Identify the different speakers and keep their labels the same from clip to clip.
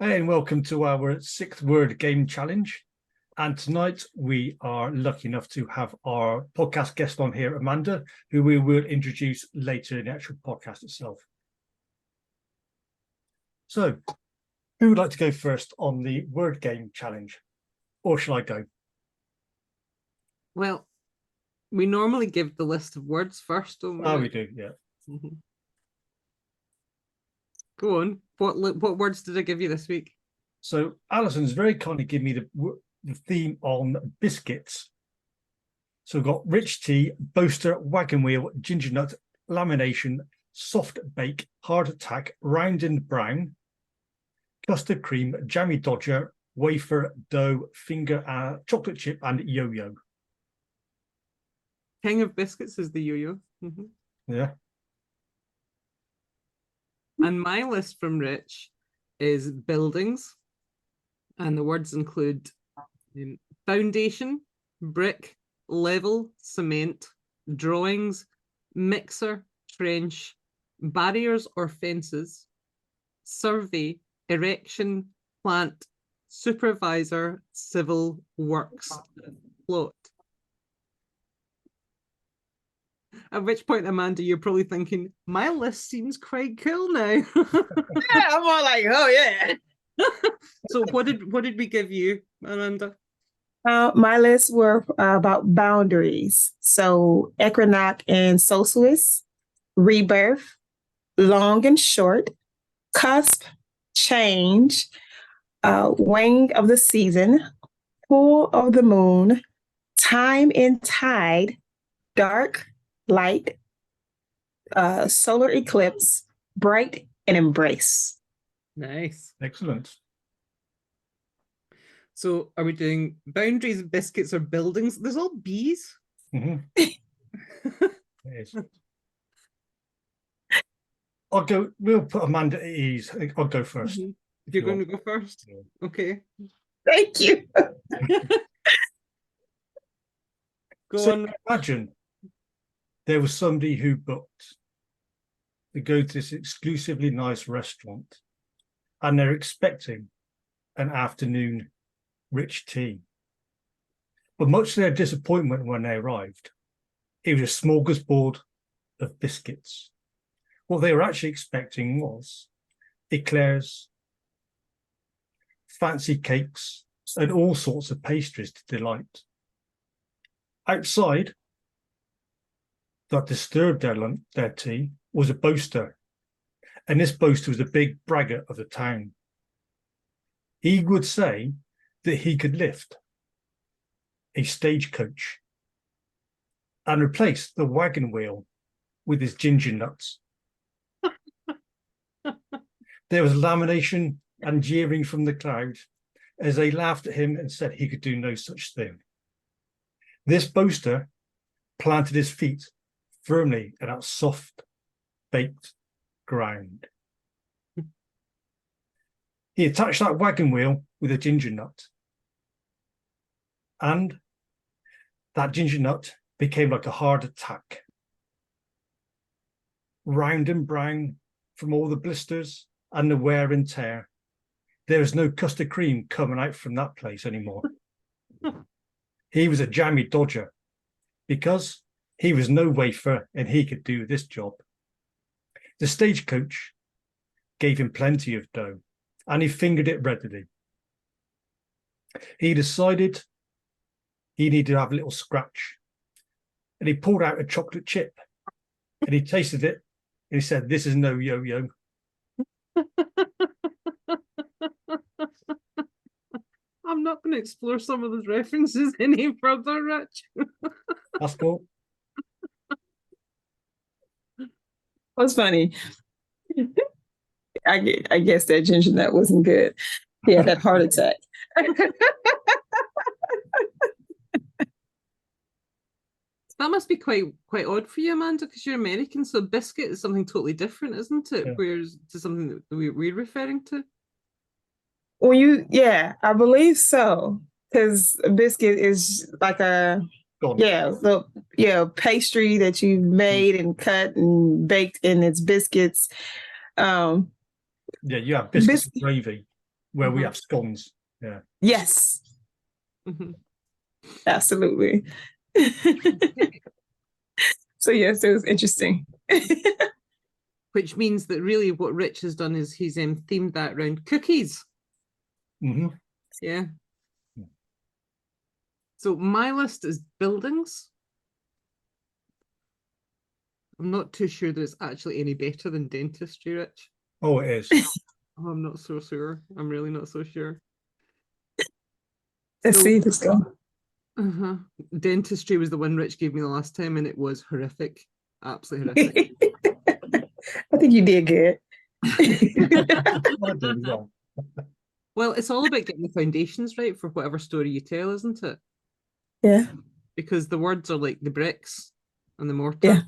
Speaker 1: Hey, and welcome to our 6th word game challenge. And tonight we are lucky enough to have our podcast guest on here, Amanda, who we will introduce later in the actual podcast itself. So, who would like to go first on the word game challenge? Or shall I go?
Speaker 2: Well, we normally give the list of words first, don't we?
Speaker 1: Oh, we do, yeah.
Speaker 2: Mm-hmm. Go on. What words did I give you this week?
Speaker 1: So Alison's very kindly given me the theme on biscuits. So we've got rich tea, Boaster, Wagon Wheel, ginger nut, lamination, soft bake, hard tack, round and brown, custard cream, Jammy Dodger, wafer, dough, finger, chocolate chip, and YoYo.
Speaker 2: King of biscuits is the YoYo. Mm-hmm.
Speaker 1: Yeah.
Speaker 2: And my list from Rich is buildings. And the words include foundation, brick, level, cement, drawings, mixer, trench, barriers or fences, survey, erection, plant, supervisor, civil works, float. At which point, Amanda, you're probably thinking, my list seems quite cool now.
Speaker 3: Yeah, I'm all like, oh yeah.
Speaker 2: So what did we give you, Amanda?
Speaker 3: My lists were about boundaries. So Equinox and Solstice, Rebirth, long and short, Cusp, change, Waning of the season, full of the moon, time and tide, dark, light, solar eclipse, bright, and embrace.
Speaker 2: Nice.
Speaker 1: Excellent.
Speaker 2: So are we doing boundaries, biscuits, or buildings? There's all bees.
Speaker 1: Mm-hmm. Yes. I'll go. We'll put Amanda at ease. I'll go first.
Speaker 2: Mm-hmm. You're going to go first? Yeah. Okay.
Speaker 3: Thank you.
Speaker 1: Go on. Imagine there was somebody who booked to go to this exclusively nice restaurant and they're expecting an afternoon rich tea. But much to their disappointment when they arrived, it was a smorgasbord of biscuits. What they were actually expecting was eclairs, fancy cakes, and all sorts of pastries to delight. Outside, that disturbed their tea was a boaster, and this boaster was a big braggart of the town. He would say that he could lift a stagecoach and replace the wagon wheel with his ginger nuts. There was lamination and jeering from the crowd as they laughed at him and said he could do no such thing. This boaster planted his feet firmly in that soft, baked ground. He attached that wagon wheel with a ginger nut, and that ginger nut became like a hard tack, round and brown from all the blisters and the wear and tear. There was no custard cream coming out from that place anymore. He was a Jammy Dodger because he was no wafer and he could do this job. The stagecoach gave him plenty of dough and he fingered it readily. He decided he needed to have a little scratch and he pulled out a chocolate chip and he tasted it and he said, "This is no yo-yo."
Speaker 2: I'm not going to explore some of those references any further, Rich.
Speaker 1: That's cool.
Speaker 3: What's funny? I guess that ginger nut wasn't good. Yeah, that heart attack.
Speaker 2: That must be quite odd for you, Amanda, because you're American, so biscuit is something totally different, isn't it? Yeah. Whereas to something that we're referring to.
Speaker 3: Well, I believe so, because a biscuit is like a pastry that you've made and cut and baked, and it's biscuits.
Speaker 1: You have biscuits and gravy. where we have scones. Yeah.
Speaker 3: Yes,
Speaker 2: Mhm.
Speaker 3: absolutely. So yes, it was interesting.
Speaker 2: Which means that really what Rich has done is he's themed that around cookies.
Speaker 1: Hmm.
Speaker 2: Yeah. So my list is buildings. I'm not too sure that it's actually any better than dentistry, Rich.
Speaker 1: Oh, it is.
Speaker 2: Oh, I'm not so sure. I'm really not so sure.
Speaker 3: Let's see if it's going.
Speaker 2: Dentistry was the one Rich gave me the last time, and it was horrific. Absolutely horrific.
Speaker 3: I think you did good.
Speaker 2: Well, it's all about getting the foundations right for whatever story you tell, isn't it?
Speaker 3: Yeah.
Speaker 2: Because the words are like the bricks and the mortar.
Speaker 3: Yeah.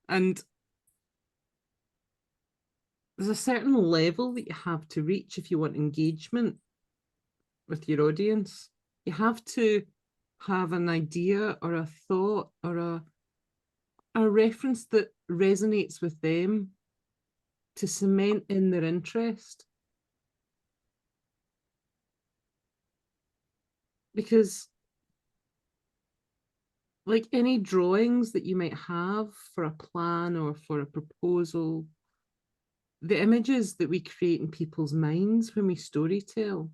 Speaker 2: And there's a certain level that you have to reach if you want engagement with your audience. You have to have an idea or a thought or a reference that resonates with them to cement in their interest. Because like any drawings that you might have for a plan or for a proposal, the images that we create in people's minds when we storytell,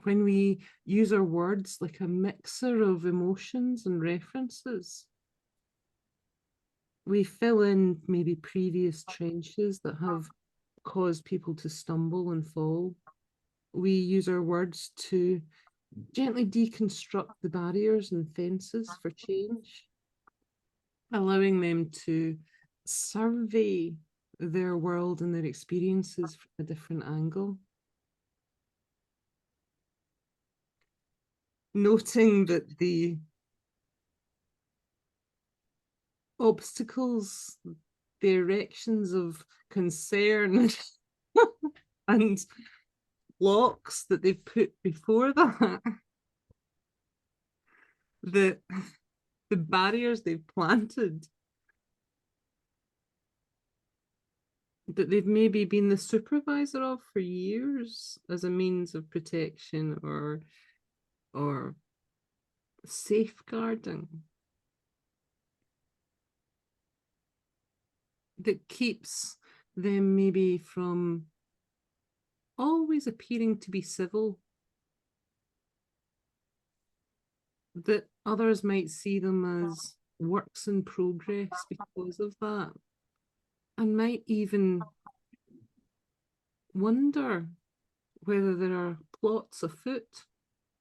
Speaker 2: when we use our words like a mixer of emotions and references, we fill in maybe previous trenches that have caused people to stumble and fall. We use our words to gently deconstruct the barriers and fences for change, allowing them to survey their world and their experiences from a different angle. Noting that the obstacles, the erections of concern and blocks that they've put before that, the barriers they've planted, that they've maybe been the supervisor of for years as a means of protection or safeguarding, that keeps them maybe from always appearing to be civil, that others might see them as works in progress because of that, and might even wonder whether there are plots afoot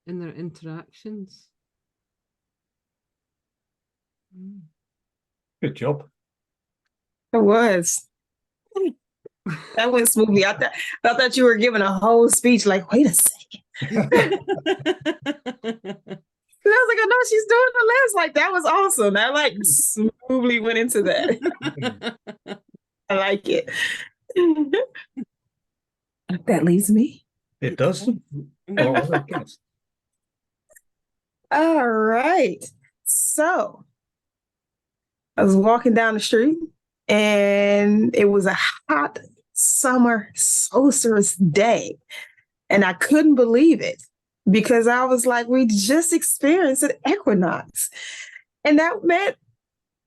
Speaker 2: in their interactions.
Speaker 1: Good job.
Speaker 3: It was. That went smoothly. I thought you were giving a whole speech like, wait a second. I was like, I know she's doing the list. Like, that was awesome. I like smoothly went into that. I like it. That leaves me.
Speaker 1: It does. Oh,
Speaker 3: all right. So I was walking down the street and it was a hot summer solstice day. And I couldn't believe it because I was like, we just experienced an equinox. And that meant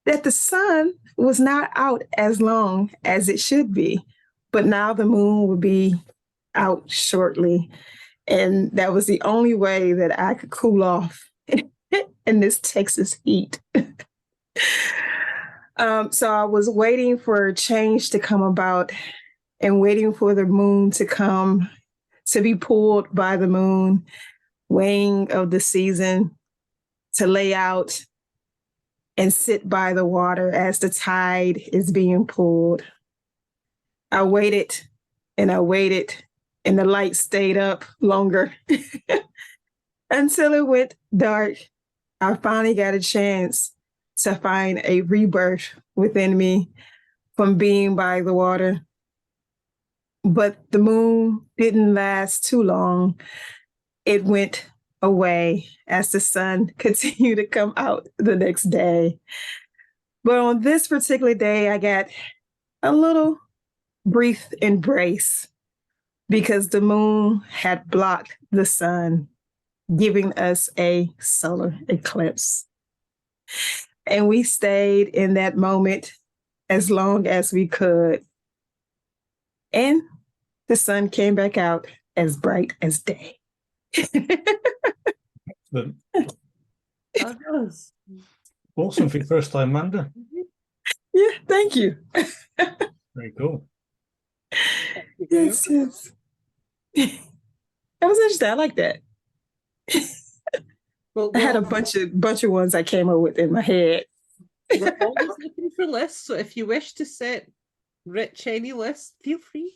Speaker 3: that the sun was not out as long as it should be. But now the moon will be out shortly. And that was the only way that I could cool off in this Texas heat. So I was waiting for change to come about and waiting for the moon to come, to be pulled by the moon, waning of the season, to lay out and sit by the water as the tide is being pulled. I waited and I waited, and the light stayed up longer until it went dark. I finally got a chance to find a rebirth within me from being by the water. But the moon didn't last too long. It went away as the sun continued to come out the next day. But on this particular day, I got a little brief embrace because the moon had blocked the sun, giving us a solar eclipse. And we stayed in that moment as long as we could. And the sun came back out as bright as day.
Speaker 1: But
Speaker 2: That does.
Speaker 1: awesome for your first time, Amanda.
Speaker 3: Yeah, thank you.
Speaker 1: Very cool.
Speaker 3: Yes, yes. That was interesting. I like that.
Speaker 2: Well,
Speaker 3: I had a
Speaker 2: we're
Speaker 3: bunch of ones I came up with in my head.
Speaker 2: always looking for lists, so if you wish to set Rich any list, feel free.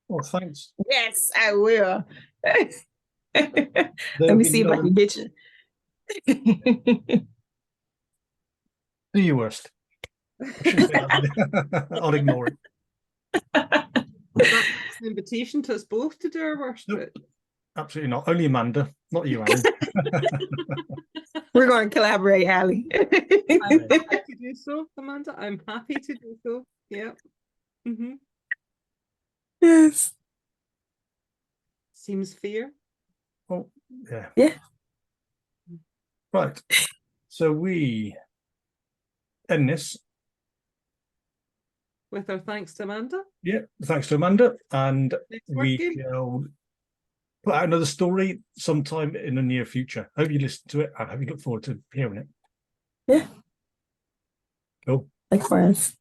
Speaker 1: Well, thanks.
Speaker 3: Yes, I will. Let
Speaker 1: There'll
Speaker 3: me
Speaker 1: be
Speaker 3: see if I
Speaker 1: no-
Speaker 3: can get you.
Speaker 1: Do your worst. I shouldn't say that. I'll ignore it.
Speaker 2: That's an invitation to us both to do our worst.
Speaker 1: Nope. Absolutely not. Only Amanda, not you, Alan.
Speaker 3: We're going to collaborate, Allie.
Speaker 2: I'm happy to do so, Amanda. I'm happy to do so. Yeah. Mm-hmm.
Speaker 3: Yes.
Speaker 2: Seems fair.
Speaker 1: Oh, yeah.
Speaker 3: Yeah.
Speaker 1: Right. So we end this.
Speaker 2: With our thanks to Amanda.
Speaker 1: Yeah, thanks to Amanda. And
Speaker 2: Next
Speaker 1: we
Speaker 2: working.
Speaker 1: shall put out another story sometime in the near future. Hope you listen to it and hope you look forward to hearing it.
Speaker 3: Yeah.
Speaker 1: Cool.
Speaker 3: Likewise.